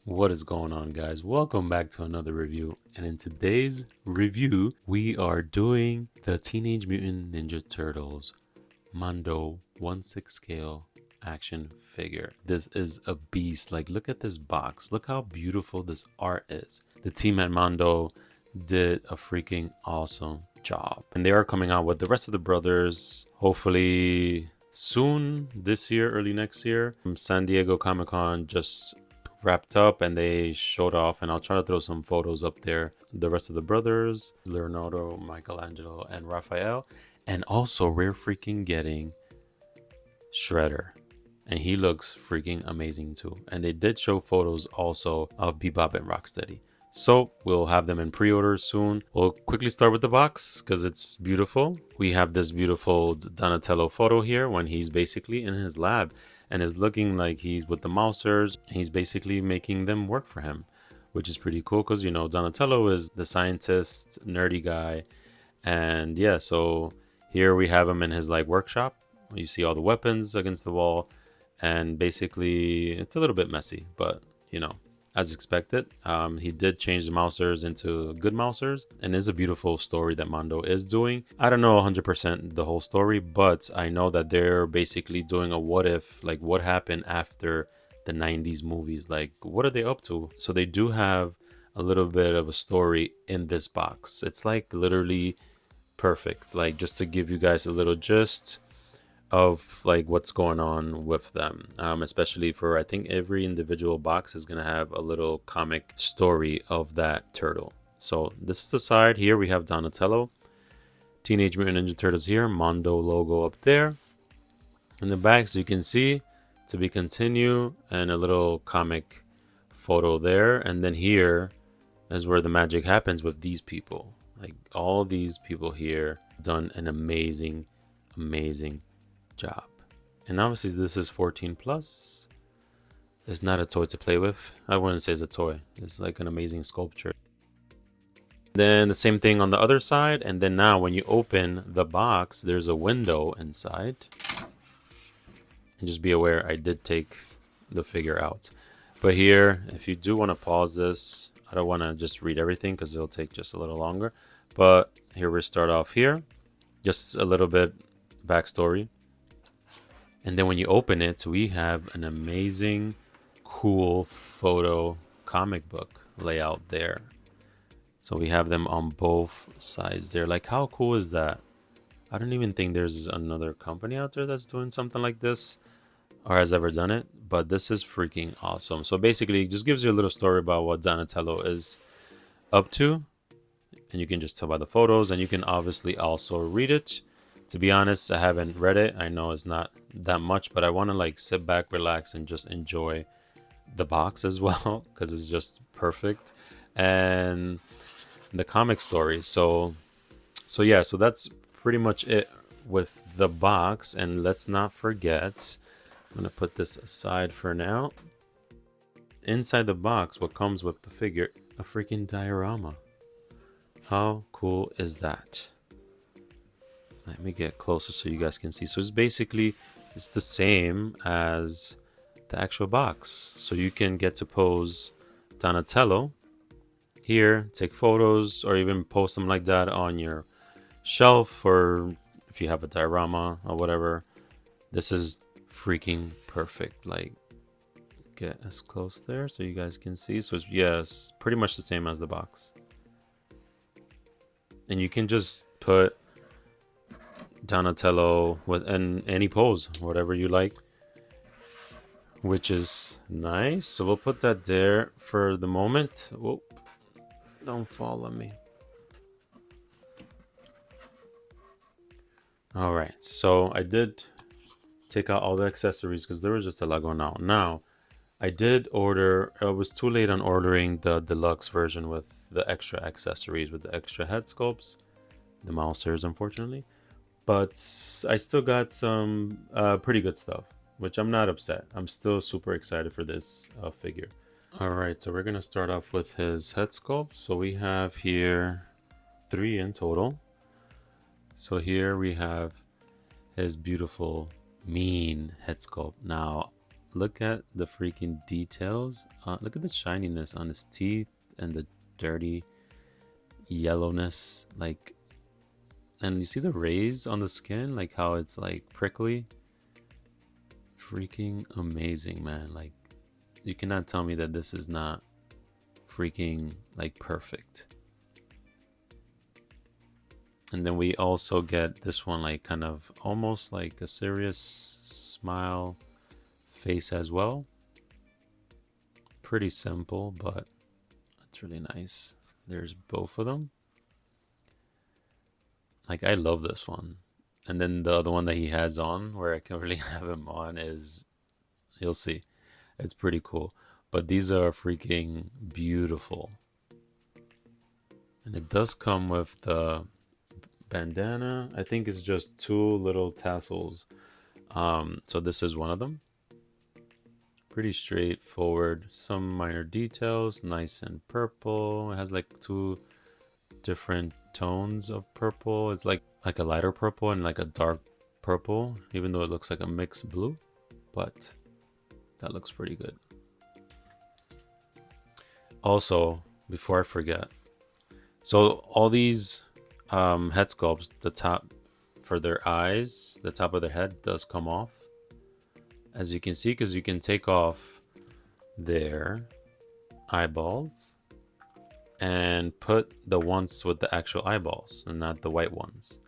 What is going on, guys? Welcome back to another review. And in today's review, we are doing the Teenage Mutant Ninja Turtles Mondo 1/6 scale action figure. This is a beast. Like, look at this box. Look how beautiful this art is. The team at Mondo did a freaking awesome job. And they are coming out with the rest of the brothers, hopefully soon this year, early next year. San Diego Comic-Con just wrapped up and they showed off, and I'll try to throw some photos up there. The rest of the brothers, Leonardo, Michelangelo, and Raphael. And also we're freaking getting Shredder, and he looks freaking amazing too. And they did show photos also of Bebop and Rocksteady, so we'll have them in pre-order soon. We'll quickly start with the box because it's beautiful. We have this beautiful Donatello photo here when he's basically in his lab and is looking like he's with the Mousers. He's basically making them work for him, which is pretty cool because, you know, Donatello is the scientist, nerdy guy. And yeah, so here we have him in his like workshop. You see all the weapons against the wall, and basically it's a little bit messy, but you know, as expected. He did change the Mousers into good Mousers, and is a beautiful story that Mondo is doing. I don't know 100% the whole story, but I know that they're basically doing a what if, like what happened after the 90s movies, like what are they up to. So they do have a little bit of a story in this box. It's like literally perfect, like just to give you guys a little gist of like what's going on with them, especially for, I think every individual box is going to have a little comic story of that turtle. So this is the side. Here we have Donatello, Teenage Mutant Ninja Turtles here, Mondo logo up there in the back, so you can see to be continue, and a little comic photo there. And then here is where the magic happens with these people. Like all these people here done an amazing job. And obviously this is 14 plus. It's not a toy to play with. I wouldn't say it's a toy. It's like an amazing sculpture. Then the same thing on the other side. And then now when you open the box, there's a window inside. And just be aware, I did take the figure out. But here, if you do want to pause this, I don't want to just read everything because it'll take just a little longer. But here we start off here. Just a little bit backstory. And then when you open it, we have an amazing, cool photo comic book layout there. So we have them on both sides there. Like, how cool is that? I don't even think there's another company out there that's doing something like this or has ever done it, but this is freaking awesome. So basically, it just gives you a little story about what Donatello is up to, and you can just tell by the photos, and you can obviously also read it. To be honest, I haven't read it. I know it's not that much, but I want to like sit back, relax, and just enjoy the box as well because it's just perfect. And the comic story. So yeah, so that's pretty much it with the box. And let's not forget, I'm gonna put this aside for now. Inside the box, what comes with the figure? A freaking diorama. How cool is that? Let me get closer so you guys can see. So it's basically, it's the same as the actual box. So you can get to pose Donatello here, take photos, or even post them like that on your shelf, or if you have a diorama or whatever. This is freaking perfect. Like, get as close there so you guys can see. So it's, yes, pretty much the same as the box. And you can just put Donatello with any pose, whatever you like, which is nice. So we'll put that there for the moment. Whoa, don't fall on me. All right, so I did take out all the accessories because there was just a lot going on. Now I did order, I was too late on ordering the deluxe version with the extra accessories, with the extra head sculpts, the Mousers, unfortunately. But I still got some pretty good stuff, which I'm not upset. I'm still super excited for this figure. All right, so we're gonna start off with his head sculpt. So we have here 3 in total. So here we have his beautiful mean head sculpt. Now, look at the freaking details. Look at the shininess on his teeth and the dirty yellowness, like, and you see the rays on the skin, like how it's like prickly. Freaking amazing, man. Like, you cannot tell me that this is not freaking like perfect. And then we also get this one, like kind of almost like a serious smile face as well. Pretty simple, but it's really nice. There's both of them. Like, I love this one. And then the other one that he has on, where I can really have him on, is, you'll see, it's pretty cool. But these are freaking beautiful. And it does come with the bandana. I think it's just two little tassels. So this is one of them. Pretty straightforward. Some minor details, nice and purple. It has like two different tones of purple. It's like a lighter purple and like a dark purple, even though it looks like a mixed blue, but that looks pretty good. Also, before I forget, so all these head sculpts, the top for their eyes, the top of their head does come off, as you can see, because you can take off their eyeballs and put the ones with the actual eyeballs and not the white ones.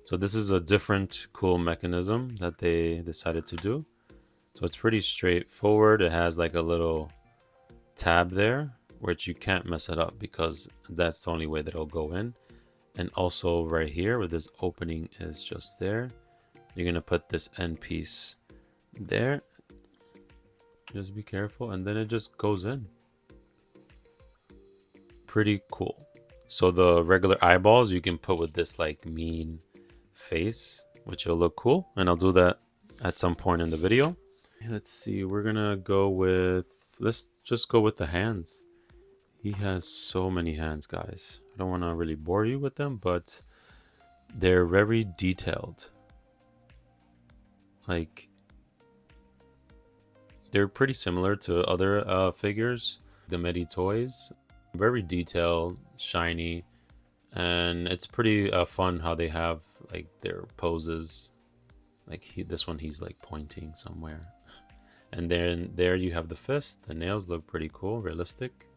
So this is a different cool mechanism that they decided to do. So it's pretty straightforward. It has like a little tab there, which you can't mess it up because that's the only way that it'll go in. And also right here where this opening is just there, you're gonna put this end piece there. Just be careful, and then it just goes in. Pretty cool. So the regular eyeballs you can put with this like mean face, which will look cool, and I'll do that at some point in the video. Let's see, we're gonna go with, let's just go with the hands. He has so many hands, guys. I don't want to really bore you with them, but they're very detailed. Like, they're pretty similar to other figures, the Medi toys. Very detailed, shiny, and it's pretty fun how they have like their poses. Like this one, he's like pointing somewhere. And then there you have the fist. The nails look pretty cool, realistic.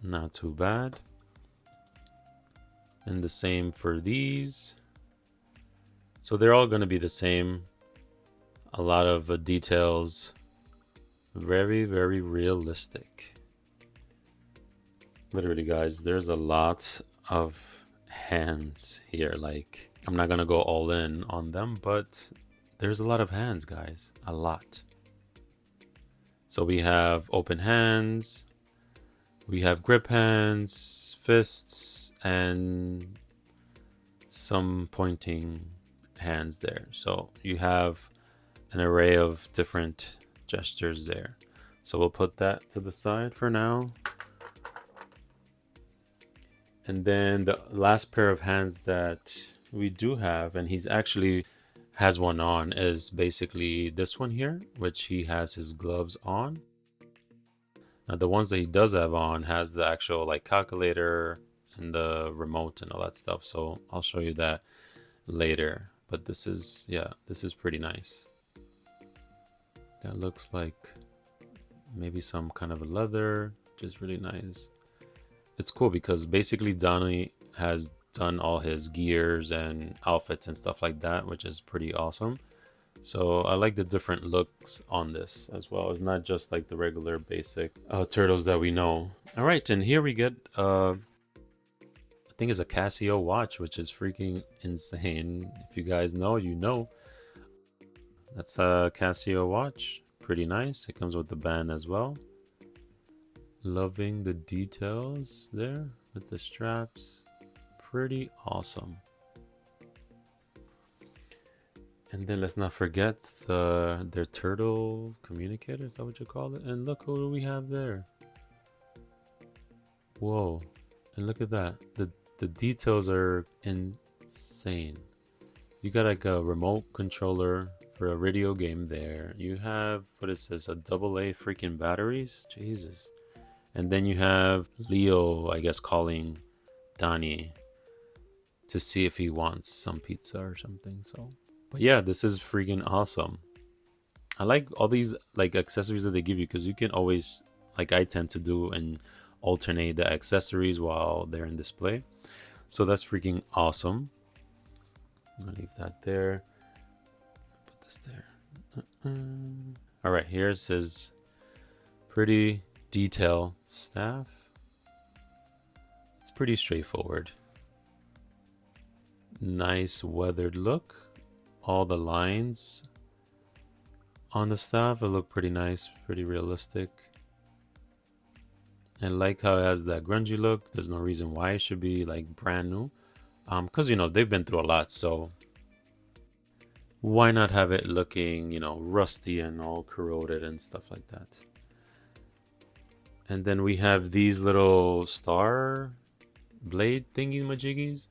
Not too bad. And the same for these. So they're all going to be the same. A lot of details. Very, very realistic. Literally, guys, there's a lot of hands here. Like, I'm not going to go all in on them, but there's a lot of hands, guys. A lot. So we have open hands. We have grip hands, fists, and some pointing hands there. So you have an array of different gestures there. So we'll put that to the side for now. And then the last pair of hands that we do have, and he's actually has one on, is basically this one here, which he has his gloves on. Now the ones that he does have on has the actual like calculator and the remote and all that stuff. So I'll show you that later. But this is, yeah, this is pretty nice. That looks like maybe some kind of leather, just really nice. It's cool because basically Donnie has done all his gears and outfits and stuff like that, which is pretty awesome. So I like the different looks on this as well. It's not just like the regular basic turtles that we know. All right, and here we get I think it's a Casio watch, which is freaking insane. If you guys know, you know. That's a Casio watch. Pretty nice. It comes with the band as well. Loving the details there with the straps. Pretty awesome. And then let's not forget their turtle communicator. Is that what you call it? And look who we have there. Whoa. And look at that. The details are insane. You got like a remote controller for a radio game there. You have, what is this, a double A freaking batteries? Jesus. And then you have Leo, I guess, calling Donnie to see if he wants some pizza or something. So, but yeah, this is freaking awesome. I like all these like accessories that they give you, because you can always, like I tend to do, and alternate the accessories while they're in display. So that's freaking awesome. I'll leave that there. Put this there. All right, here's his pretty detail staff. It's pretty straightforward. Nice weathered look. All the lines on the staff, it look pretty nice, pretty realistic. I like how it has that grungy look. There's no reason why it should be like brand new. Because, you know, they've been through a lot, so why not have it looking, you know, rusty and all corroded and stuff like that. And then we have these little star blade thingy majiggies.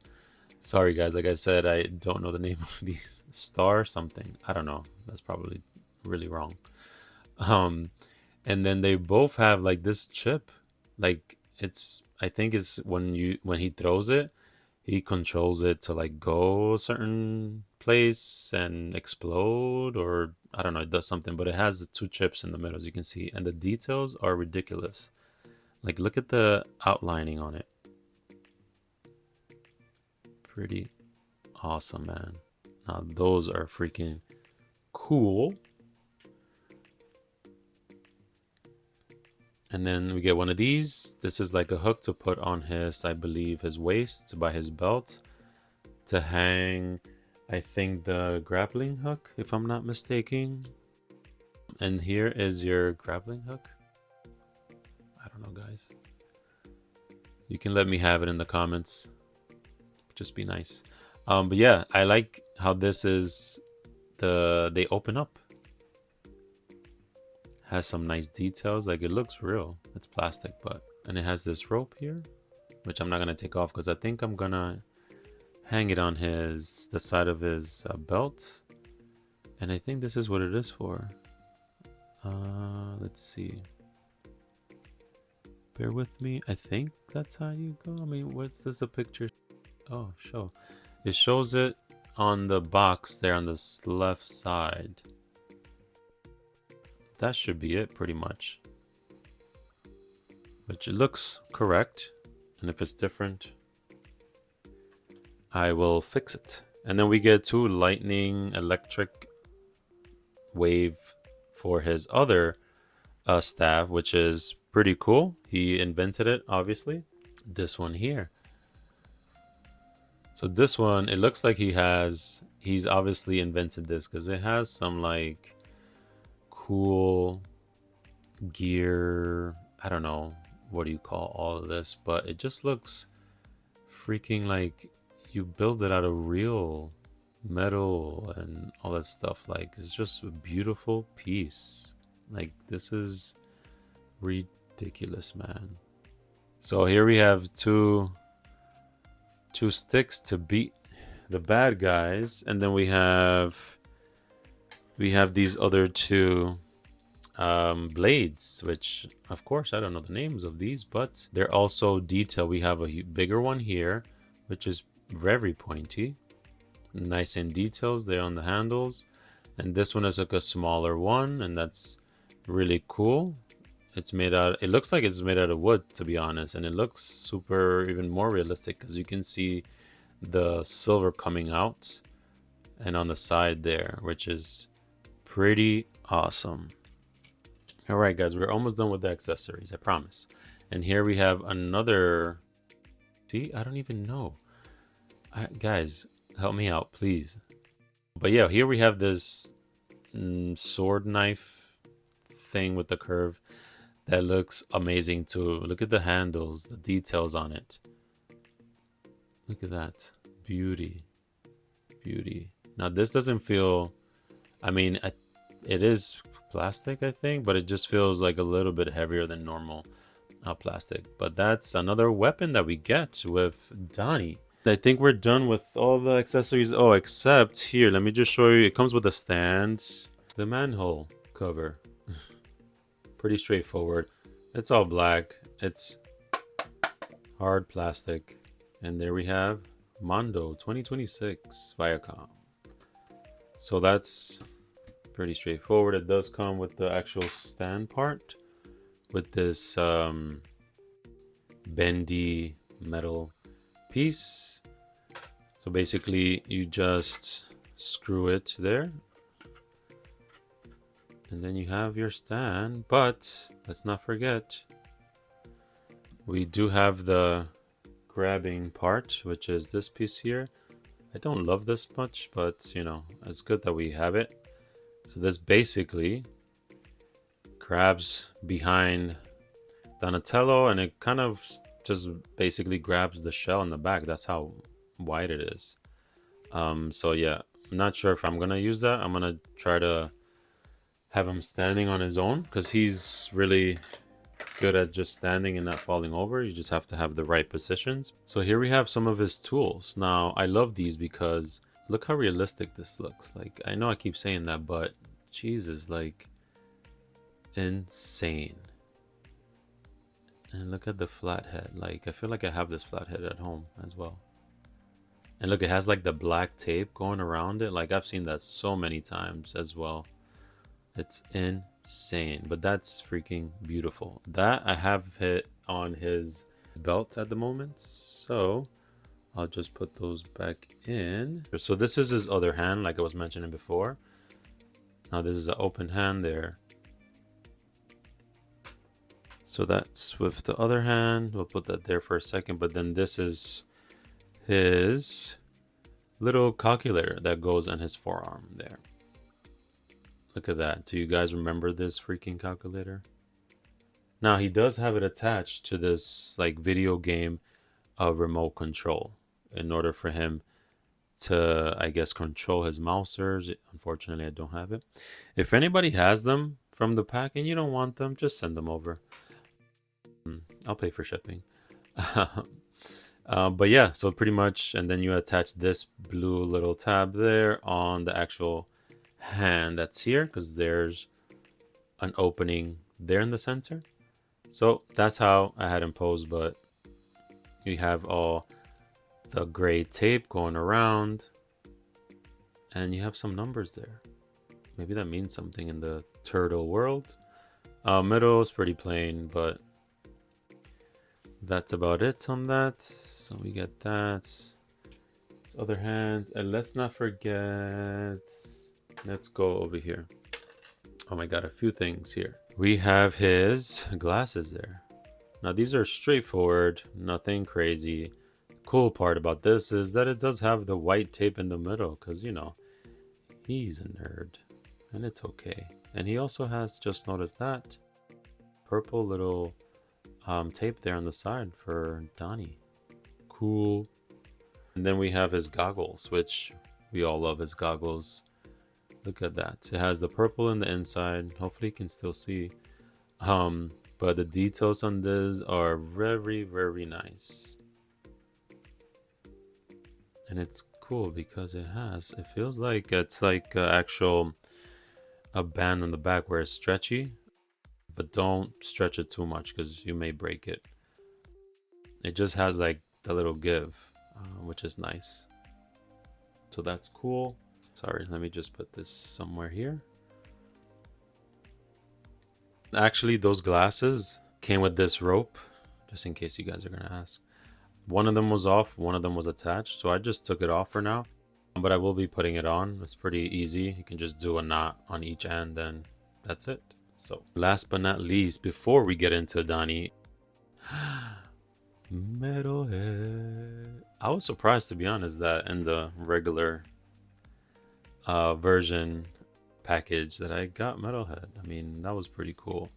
Sorry guys, like I said, I don't know the name of these. Star something, I don't know, that's probably really wrong. And then they both have like this chip, like it's, I think it's when he throws it, he controls it to like go a certain place and explode, or I don't know, it does something, but it has the two chips in the middle, as you can see, and the details are ridiculous. Like look at the outlining on it. Pretty awesome, man. Now those are freaking cool. And then we get one of these. This is like a hook to put on his, I believe, his waist by his belt to hang, I think, the grappling hook, if I'm not mistaken. And here is your grappling hook. I don't know, guys. You can let me have it in the comments. Just be nice. But yeah, I like how this is they open up. Has some nice details, like it looks real. It's plastic, but, and it has this rope here, which I'm not gonna take off because I think I'm gonna hang it on the side of his belt, and I think this is what it is for. Let's see. Bear with me. I think that's how you go. I mean, what's this a picture? Oh, show. It shows it on the box there on this left side. That should be it, pretty much. Which it looks correct, and if it's different, I will fix it. And then we get two lightning electric wave for his other staff, which is pretty cool. He invented it, obviously. This one here. So this one, it looks like he's obviously invented this, because it has some like cool gear. I don't know, what do you call all of this, but it just looks freaking like you build it out of real metal and all that stuff. Like it's just a beautiful piece. Like this is ridiculous, man. So here we have two sticks to beat the bad guys, and then we have these other two blades, which of course I don't know the names of these, but they're also detailed. We have a bigger one here, which is very pointy, nice in details there on the handles, and this one is like a smaller one, and that's really cool. It's made out, it looks like it's made out of wood, to be honest, and it looks super, even more realistic, because you can see the silver coming out and on the side there, which is pretty awesome. All right, guys, we're almost done with the accessories, I promise. And here we have another, see, I don't even know. Guys, help me out, please. But yeah, here we have this sword knife thing with the curve. That looks amazing too. Look at the handles, the details on it. Look at that. Beauty. Beauty. Now this doesn't feel, I mean, it is plastic, I think, but it just feels like a little bit heavier than normal plastic. But that's another weapon that we get with Donnie. I think we're done with all the accessories. Oh, except here, let me just show you. It comes with a stand. The manhole cover. Pretty straightforward. It's all black. It's hard plastic. And there we have Mondo 2026 Viacom. So that's pretty straightforward. It does come with the actual stand part with this bendy metal piece. So basically you just screw it there and then you have your stand. But let's not forget, we do have the grabbing part, which is this piece here. I don't love this much, but you know, it's good that we have it. So this basically grabs behind Donatello and it kind of just basically grabs the shell in the back. That's how wide it is. So yeah, I'm not sure if I'm gonna use that. I'm gonna try to have him standing on his own because he's really good at just standing and not falling over. You just have to have the right positions. So here we have some of his tools. Now I love these because look how realistic this looks. Like, I know I keep saying that, but Jesus, like, insane. And look at the flathead. Like, I feel like I have this flathead at home as well. And look, it has like the black tape going around it. Like, I've seen that so many times as well. It's insane, but that's freaking beautiful. That I have it on his belt at the moment, so I'll just put those back in. So this is his other hand, like I was mentioning before. Now this is an open hand there. So that's with the other hand. We'll put that there for a second, but then this is his little calculator that goes on his forearm there. Look at that. Do you guys remember this freaking calculator? Now he does have it attached to this like video game remote control in order for him to, I guess, control his mousers. Unfortunately, I don't have it. If anybody has them from the pack and you don't want them, just send them over. I'll pay for shipping. But yeah, so pretty much, and then you attach this blue little tab there on the actual hand that's here because there's an opening there in the center. So that's how I had him posed, but you have all the gray tape going around and you have some numbers there. Maybe that means something in the turtle world. Middle is pretty plain, but that's about it on that. So we get that. This other hands, and let's not forget, let's go over here. Oh my god, a few things here. We have his glasses there. Now these are straightforward, nothing crazy. Cool part about this is that it does have the white tape in the middle because, you know, he's a nerd and it's okay. And he also has, just noticed that, purple little tape there on the side for Donnie. Cool. And then we have his goggles, which we all love his goggles. Look at that. It has the purple in the inside. Hopefully you can still see. But the details on this are very, very nice. And it's cool because it feels like it's like actual a band on the back where it's stretchy, but don't stretch it too much because you may break it. It just has like the little give, which is nice. So that's cool. Sorry, let me just put this somewhere here. Actually, those glasses came with this rope, just in case you guys are gonna ask. One of them was off, one of them was attached, so I just took it off for now. But I will be putting it on. It's pretty easy. You can just do a knot on each end, then that's it. So last but not least, before we get into Donnie, Metalhead. I was surprised, to be honest, that in the regular version package that I got Metalhead. I mean, that was pretty cool.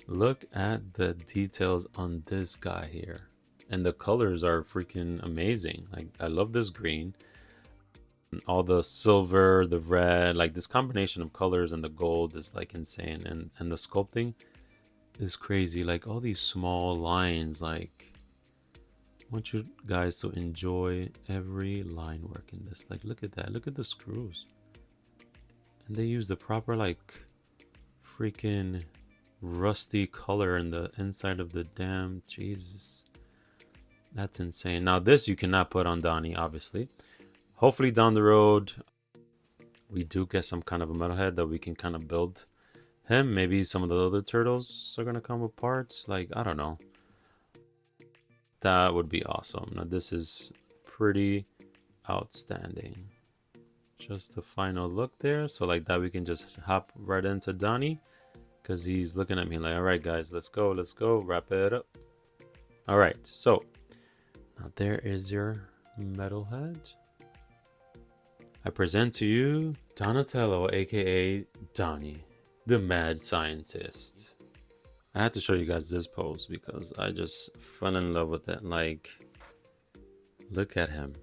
Look at the details on this guy here. And the colors are freaking amazing. Like, I love this green. All the silver, the red, like this combination of colors and the gold is like insane. And the sculpting is crazy. Like all these small lines, like want you guys to enjoy every line work in this. Like, look at that. Look at the screws. And they use the proper, like, freaking rusty color in the inside of the damn. Jesus. That's insane. Now, this you cannot put on Donnie, obviously. Hopefully, down the road, we do get some kind of a metalhead that we can kind of build him. Maybe some of the other turtles are going to come with parts. Like, I don't know. That would be awesome. Now, this is pretty outstanding. Just the final look there. So like that, we can just hop right into Donnie because he's looking at me like, all right, guys, let's go. Wrap it up. All right. So now there is your metalhead. I present to you Donatello, aka Donnie, the mad scientist. I had to show you guys this pose because I just fell in love with it. Like, look at him.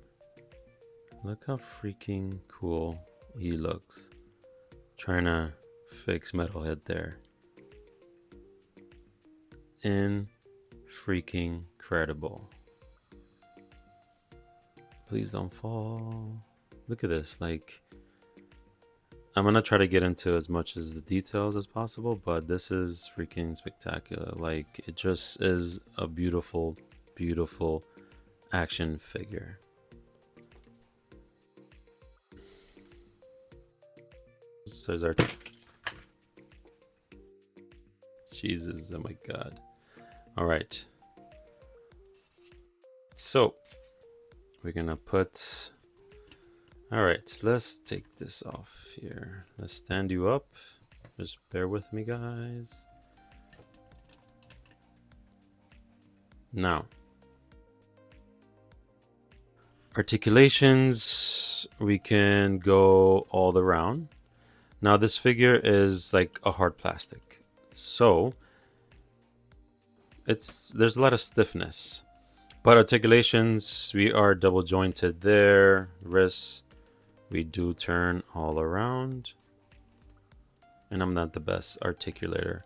Look how freaking cool he looks. Trying to fix Metalhead there. Freaking incredible. Please don't fall. Look at this. Like, I'm gonna try to get into as much as the details as possible, but this is freaking spectacular. Like, it just is a beautiful, beautiful action figure. So there's our Jesus, oh my god. All right, so we're gonna put, all right, let's take this off here. Let's stand you up. Just bear with me, guys. Now, articulations, we can go all around. Now, this figure is like a hard plastic, so there's a lot of stiffness. But articulations, we are double jointed there. Wrists, we do turn all around. And I'm not the best articulator,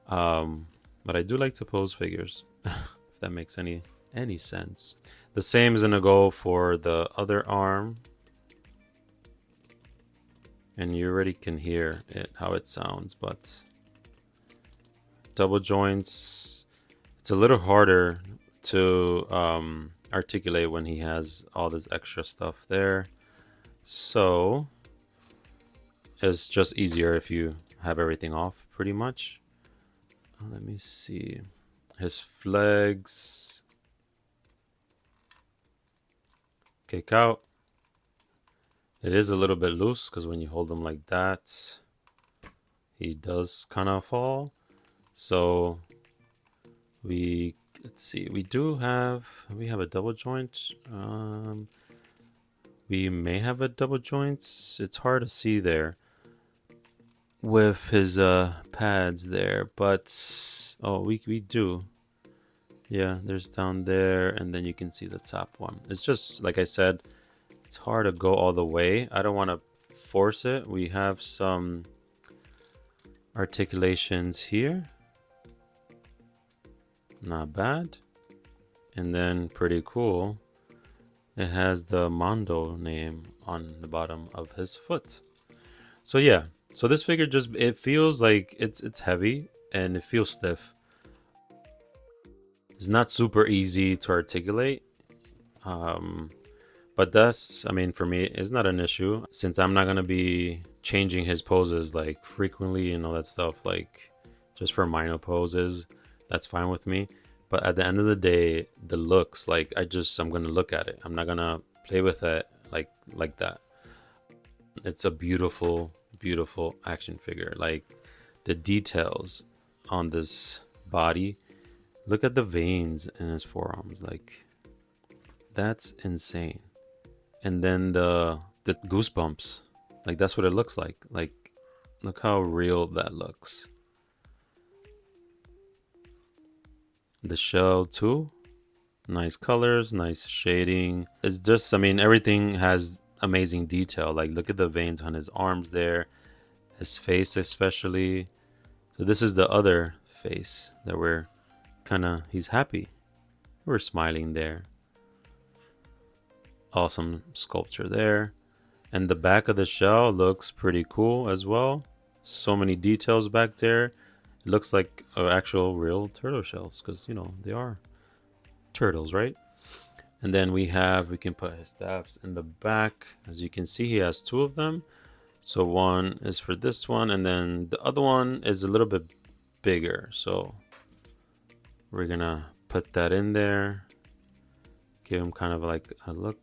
but I do like to pose figures, if that makes any sense. The same is gonna go for the other arm. And you already can hear it, how it sounds, but double joints, it's a little harder to articulate when he has all this extra stuff there. So it's just easier if you have everything off, pretty much. Let me see. His flags kick out. It is a little bit loose because when you hold him like that, he does kind of fall. So let's see, we have a double joint. We may have a double joint. It's hard to see there with his pads there, but oh, we do. Yeah, there's down there, and then you can see the top one. It's just like I said, it's hard to go all the way. I don't want to force it. We have some articulations here. Not bad. And then pretty cool, it has the Mondo name on the bottom of his foot. So yeah, so this figure just, it feels like it's heavy and it feels stiff. It's not super easy to articulate. But that's, I mean, for me, it's not an issue since I'm not going to be changing his poses like frequently and all that stuff. Like, just for minor poses, that's fine with me. But at the end of the day, the looks, like, I'm going to look at it. I'm not going to play with it like that. It's a beautiful, beautiful action figure. Like, the details on this body. Look at the veins in his forearms. Like, that's insane. And then the goosebumps, like, that's what it looks like. Like, look how real that looks. The shell too, nice colors, nice shading. It's just, I mean, everything has amazing detail. Like, look at the veins on his arms there, his face especially. So this is the other face that he's happy. We're smiling there. Awesome sculpture there. And the back of the shell looks pretty cool as well. So many details back there. It looks like actual real turtle shells because, you know, they are turtles, right? And then we can put his staffs in the back. As you can see, he has two of them. So one is for this one, and then the other one is a little bit bigger. So we're gonna put that in there. Give him kind of like a look.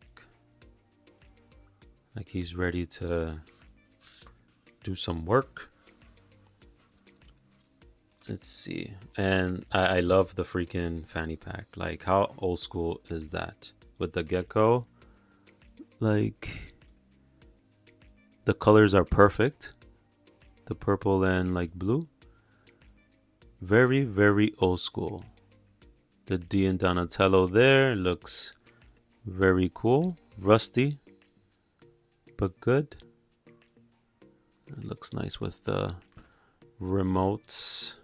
Like he's ready to do some work. Let's see. And I love the freaking fanny pack. Like, how old school is that? With the gecko. Like, the colors are perfect. The purple and like blue. Very, very old school. The D and Donatello there looks very cool. Rusty, but good. It looks nice with the remotes.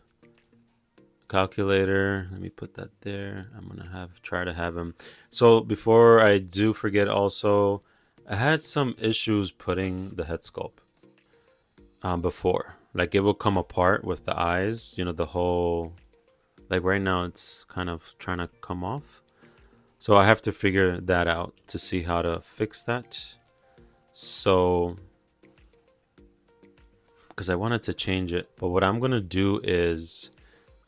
Calculator, let me put that there. I'm gonna try to have him. So before I do forget, also I had some issues putting the head sculpt before. Like it will come apart with the eyes, you know, the whole, like right now it's kind of trying to come off. So I have to figure that out to see how to fix that. So because I wanted to change it, but what I'm gonna do is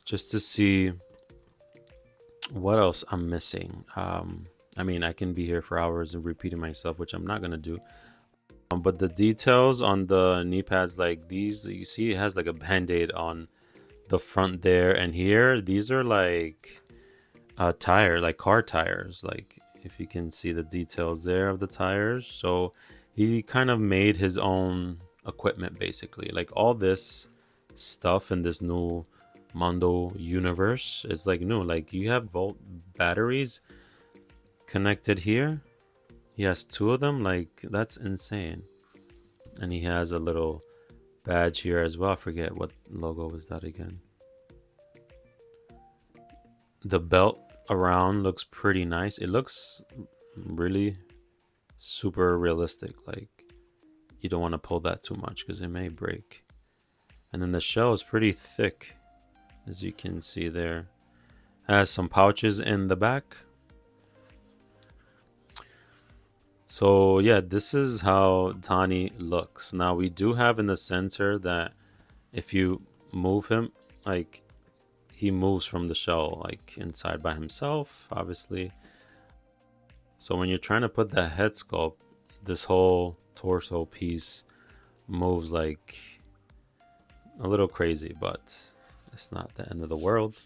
just to see what else I'm missing. I mean, I can be here for hours and repeating myself, which I'm not gonna do. But the details on the knee pads, like these, you see, it has like a band-aid on the front there and here. These are like like car tires. Like if you can see the details there of the tires. So he kind of made his own equipment, basically. Like all this stuff in this new Mondo universe is like new. Like you have volt batteries connected here. He has two of them. Like that's insane. And he has a little badge here as well. I forget what logo was that again. The belt around looks pretty nice. It looks really super realistic. Like you don't want to pull that too much because it may break. And then the shell is pretty thick, as you can see there. Has some pouches in the back. So yeah, this is how Tani looks. Now we do have in the center that if you move him, like he moves from the shell, like inside by himself, obviously. So when you're trying to put that head sculpt, this whole torso piece moves like a little crazy, but it's not the end of the world.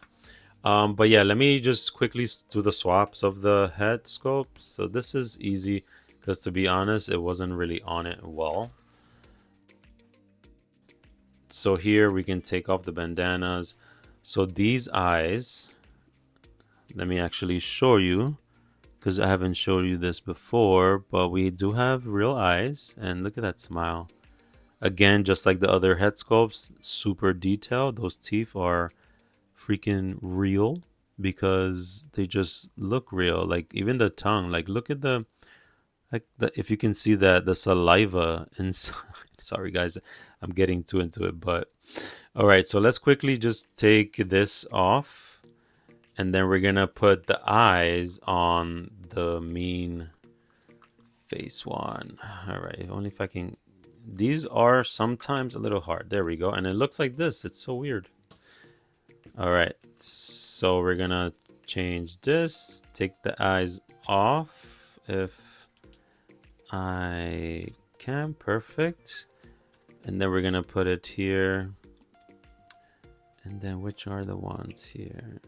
But yeah, let me just quickly do the swaps of the head sculpt. So this is easy because to be honest, it wasn't really on it well. So here we can take off the bandanas. So these eyes, let me actually show you because I haven't showed you this before, but we do have real eyes and look at that smile. Again, just like the other head sculpts, super detailed. Those teeth are freaking real because they just look real. Like even the tongue, like look at the if you can see that the saliva inside. Sorry guys, I'm getting too into it, but all right, so let's quickly just take this off and then we're gonna put the eyes on the mean face one. All right, only if I can. These are sometimes a little hard. There we go. And it looks like this. It's so weird. All right, so we're gonna change this, take the eyes off if I can. Perfect. And then we're gonna put it here. And then which are the ones here?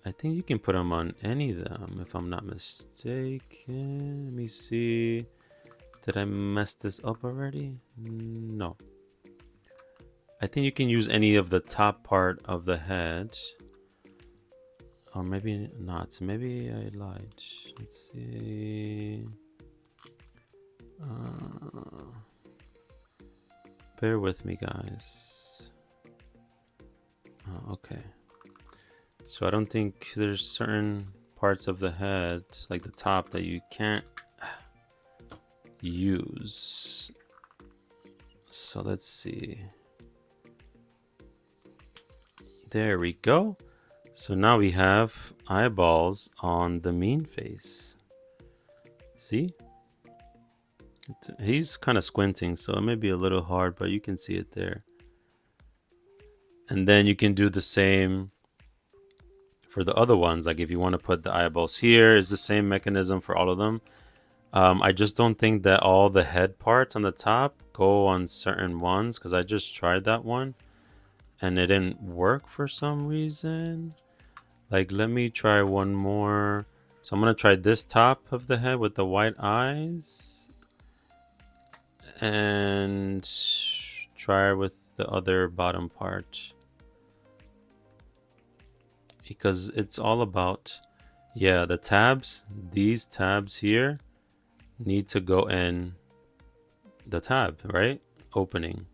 I think you can put them on any of them if I'm not mistaken. Let me see. Did I mess this up already? No. I think you can use any of the top part of the head. Or maybe not. Maybe I lied. Let's see. Bear with me, guys. Okay. So I don't think there's certain parts of the head, like the top, that you can't use. So let's see. There we go. So now we have eyeballs on the mean face. See? He's kind of squinting, so it may be a little hard, but you can see it there. And then you can do the same for the other ones. Like if you want to put the eyeballs here, it's the same mechanism for all of them. I just don't think that all the head parts on the top go on certain ones, because I just tried that one and it didn't work for some reason. Like, let me try one more. So I'm going to try this top of the head with the white eyes and try with the other bottom part, because it's all about, yeah, the tabs. These tabs here need to go in the tab, right? Opening.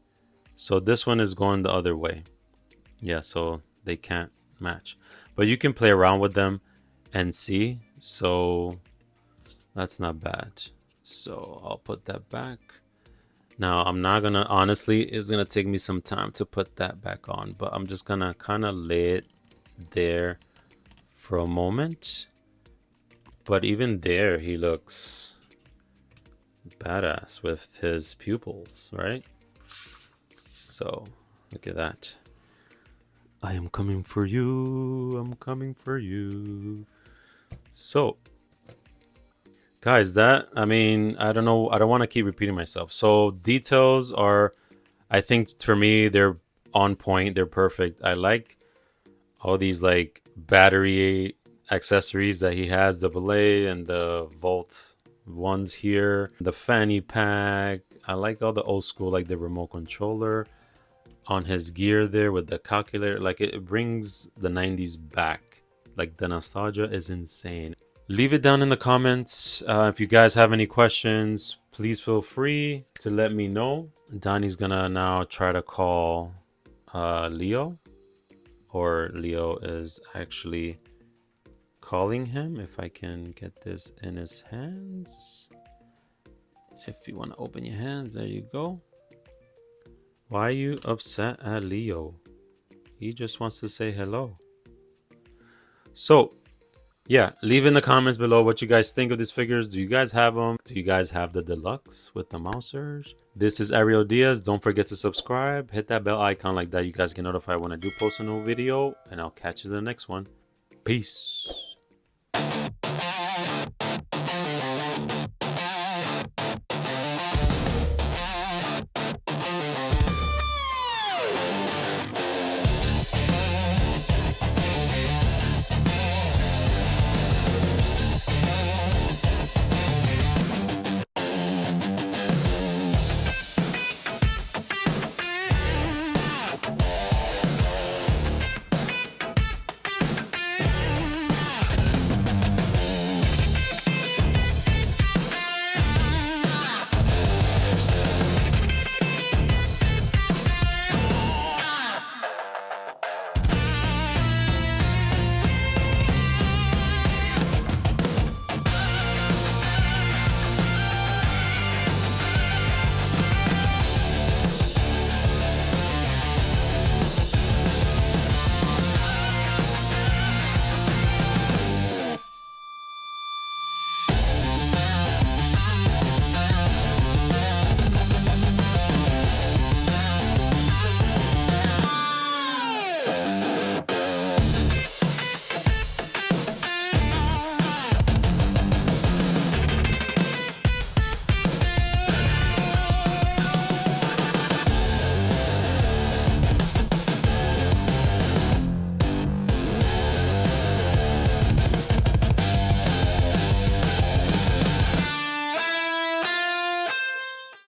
So this one is going the other way. Yeah, so they can't match. But you can play around with them and see. So that's not bad. So I'll put that back. Now I'm not gonna, honestly, it's gonna take me some time to put that back on, but I'm just gonna kind of lay it there for a moment. But even there, he looks badass with his pupils, right? So look at that. I am coming for you. I'm coming for you. So guys, that, I mean, I don't know, I don't want to keep repeating myself. So details are, I think for me, they're on point, they're perfect. I like all these like battery accessories that he has, the belay and the Volt ones here, the fanny pack. I like all the old school, like the remote controller on his gear there with the calculator. Like it brings the 90s back. Like the nostalgia is insane. Leave it down in the comments. If you guys have any questions, please feel free to let me know. Donnie's gonna now try to call Leo, or Leo is actually calling him. If I can get this in his hands. If you want to open your hands, there you go. Why are you upset at Leo? He just wants to say hello. So yeah, leave in the comments below what you guys think of these figures. Do you guys have them? Do you guys have the deluxe with the mousers? This is Ariel Diaz. Don't forget to subscribe. Hit that bell icon, like that you guys get notified when I do post a new video. And I'll catch you in the next one. Peace.